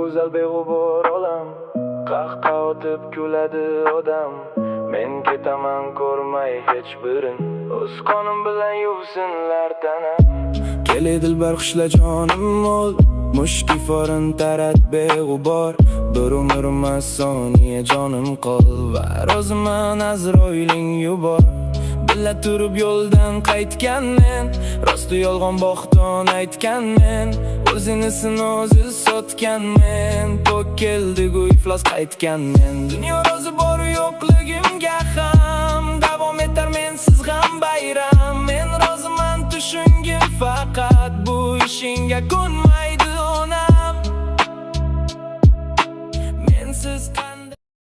go'zal beg'ubor olam, qahqaha otib kuladi odam. Men ketaman ko'rmay hech birin, o'z qonim bilan yuvsinlar tanam. Kele dilbar xushla jonim ol, mushki forin tarat beg'ubor. Bir umrmas soniya jonim qol, va roziman Azroiling yubor. Billa turib yo'ldan qaytgan men, rosti yolg'on bo'xton aytgan men, o'zini o'zi sotgan men, pok keldi-ku iflos qaytgan men. Dunyo rozi bor yo'qligimga ham, davom etar mensiz g'am bayram. Men roziman tushungim faqat, bu ishingga ko'nmaydi onam. Mensiz